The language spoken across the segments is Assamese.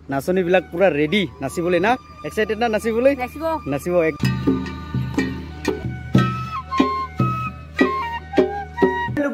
নাচনী বিলাক পুরা রেডি নাচিবলে না এক্সাইটেড না নাচিবলে নাচিব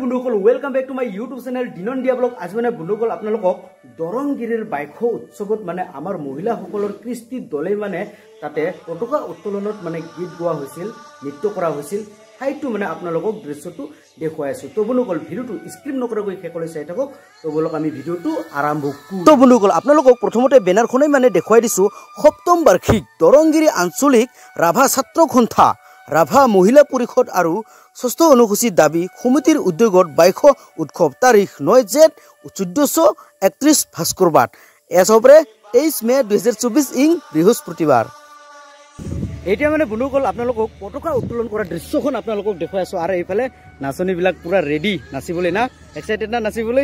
বন্ধুসকল welcome back to my YouTube channel দিনন দিয়া ব্লগ আজি মানে বন্ধুসকল আপোনালোকক দৰংগিৰিৰ বাইক উৎসৱত মানে আমাৰ মহিলাসকলৰ কৃষ্টি দলে মানে তাতে পতাকা উত্তোলনত মানে গীত গোৱা হৈছিল নৃত্য কৰা হৈছিল সেইটো মানে আপোনালোকক দৃশ্যটো দেখুৱাই আছো তো বন্ধুসকল ভিডিওটো স্ক্ৰিপ্ট নকৰাকৈ শেষলৈ চাই থাকক তো বলক আমি ভিডিওটো আৰম্ভ কৰো তো বন্ধুসকল আপোনালোকক প্ৰথমতে বেনাৰখনেই মানে দেখুৱাই দিছো সপ্তম বাৰ্ষিক দৰংগিৰি আঞ্চলিক ৰাভা ছাত্ৰ সন্থা ৰাভা মহিলা পৰিষদ আৰু ষষ্ঠ অনুসূচিত দাবী সমিতিৰ উদ্যোগত বাইক উৎসৱ তাৰিখ 9 জেঠ 1431 ভাস্কৰবাৰ এসবৰে 23 মে 2024 ইং বৃহস্পতিবাৰ এতিয়া মানে বন্ধুসকল আপোনালোকক পতাকা উত্তোলন কৰা দৃশ্যখন আপোনালোকক দেখুৱাই আছো আৰু এইফালে নাচনী বিলাক পুৰা ৰেডি নাচিবলে না এক্সাইটেড না নাচিবলে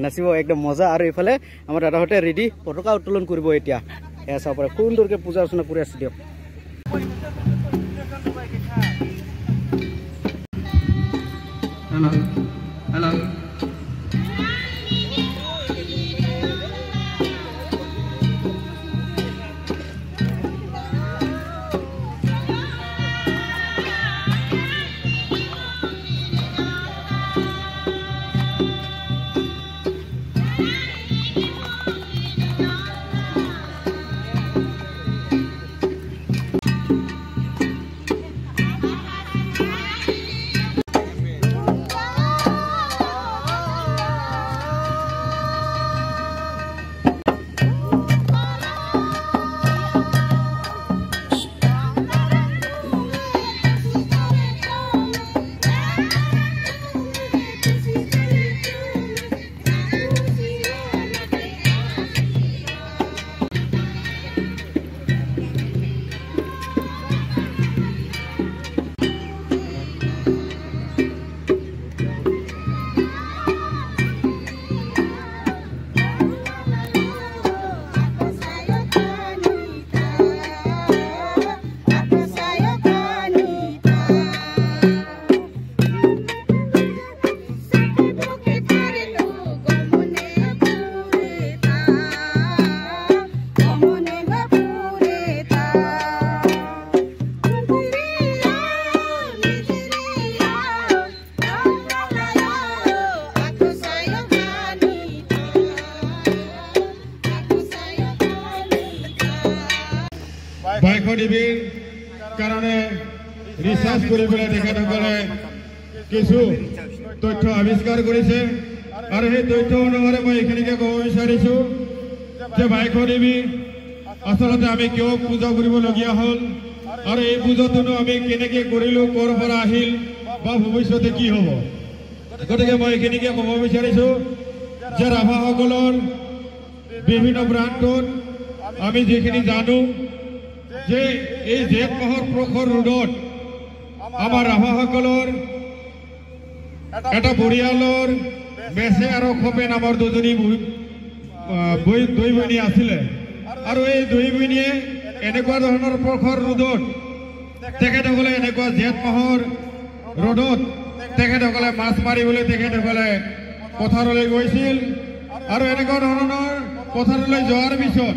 নাচিব একদম মজা আৰু এইফালে আমাৰ দাদাহঁতে ৰেডি পতাকা উত্তোলন কৰিব এতিয়া এসবৰে সুন্দৰকৈ পূজা অৰ্চনা কৰি আছে দিয়ক Hello. Hello. বাইকনিবিৰ কাৰণে ৰিচাৰ্চ কৰিবলৈ তেখেতসকলে কিছু তথ্য আৱিষ্কাৰ কৰিছে আৰু সেই তথ্য অনুসাৰে মই এইখিনিকে ক'ব বিচাৰিছোঁ যে বাইকনিবি আচলতে আমি কিয় পূজা কৰিবলগীয়া হ'ল আৰু এই পূজাটোনো আমি কেনেকৈ কৰিলোঁ ক'ৰ পৰা আহিল বা ভৱিষ্যতে কি হ'ব গতিকে মই এইখিনিকে ক'ব বিচাৰিছোঁ যে ৰাভাসকলৰ বিভিন্ন প্ৰান্তত আমি যিখিনি জানো যে এই জেঠ মাহৰ প্ৰখৰ ৰ'দত আমাৰ ৰাভাসকলৰ এটা পৰিয়ালৰ মেছে আৰু খপে নামৰ দুজনী দুই বৈনী আছিলে আৰু এই দুই বৈনীয়ে এনেকুৱা ধৰণৰ প্ৰখৰ ৰ'দত তেখেতসকলে এনেকুৱা জেঠ মাহৰ ৰ'দত তেখেতসকলে মাছ মাৰিবলৈ তেখেতসকলে পথাৰলৈ গৈছিল আৰু এনেকুৱা ধৰণৰ পথাৰলৈ যোৱাৰ পিছত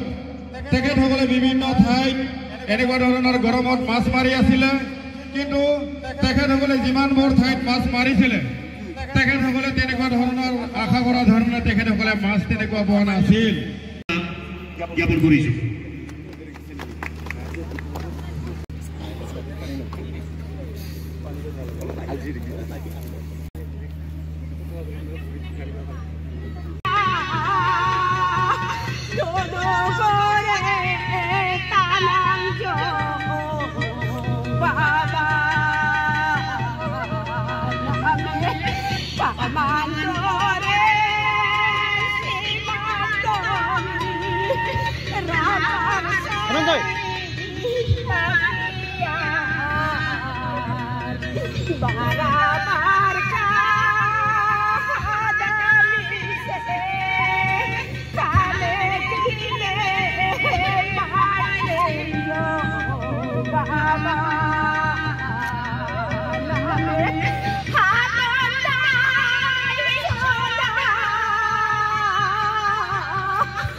তেখেতসকলে বিভিন্ন ঠাইত এনেকুৱা ধৰণৰ গৰমত মাছ মাৰি আছিলে কিন্তু তেখেতসকলে যিমানবোৰ ঠাইত মাছ মাৰিছিলে তেখেতসকলে তেনেকুৱা ধৰণৰ আশা কৰা ধৰণে তেখেতসকলে মাছ তেনেকুৱা পোৱা নাছিল জ্ঞাপন কৰিছোঁ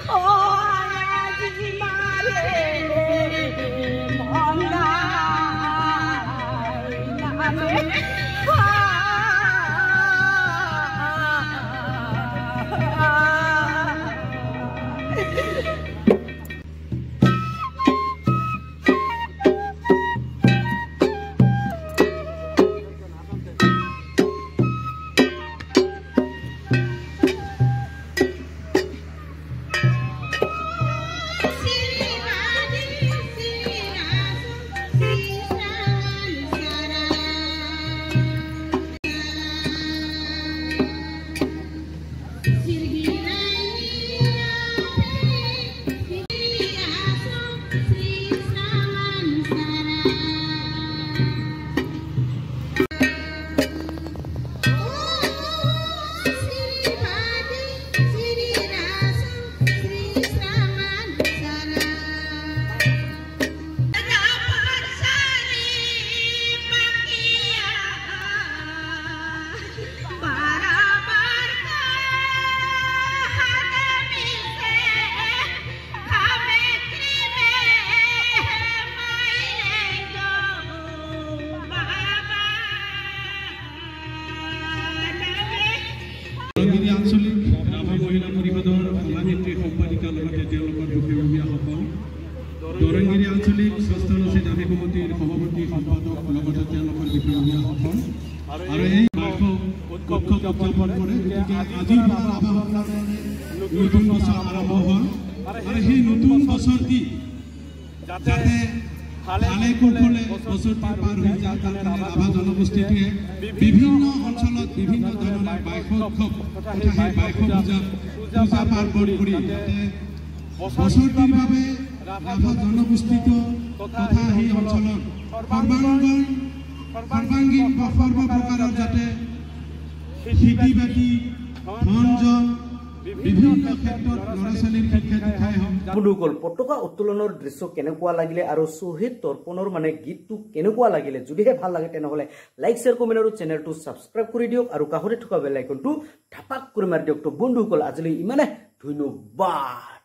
Oh তেওঁলোকৰ দুখীয়াসকল দৰংগিৰি আঞ্চলিক স্বাস্থ্য নচী দাবী কমিটিৰ সভাপতি সম্পাদক লগতে তেওঁলোকৰ দুখীয়াসকল আৰু এই উৎসৱ উদযাপন কৰে। গতিকে আজিৰ পৰা নতুন বছৰ আৰম্ভ হ'ল আৰু সেই নতুন বছৰটি যাতে ভালে কুশলে বছৰটি পাৰ হৈ যায় তাৰ কাৰণে ৰাভা জনগোষ্ঠীটোৱে বিভিন্ন অঞ্চলত বিভিন্ন ধৰণৰ বাইশ উৎসৱ তথা সেই বাইশ পূজা পাৰ্বণ কৰি যাতে বছৰটিৰ বাবে ৰাভা জনগোষ্ঠীটো তথা সেই অঞ্চলত সৰ্বাংগীন বা সৰ্বপ্ৰকাৰৰ যাতে খেতি বাতি ধন জন বিভিন্ন ক্ষেত্ৰত ল'ৰা ছোৱালীৰ শিক্ষা দীক্ষাই হওক। বন্ধুসকল পতাকা উত্তোলনৰ দৃশ্য কেনেকুৱা লাগিলে আৰু শ্বহীদ তৰ্পণৰ মানে গীতটো কেনেকুৱা লাগিলে, যদিহে ভাল লাগে তেনেহ'লে লাইক শ্বেয়াৰ কমেণ্ট আৰু চেনেলটো ছাবস্ক্ৰাইব কৰি দিয়ক আৰু কাষতে থকা বেল আইকনটো ধাপাক কৰি মাৰি দিয়ক। তো বন্ধুসকল আজিলৈ ইমানে, ধন্যবাদ।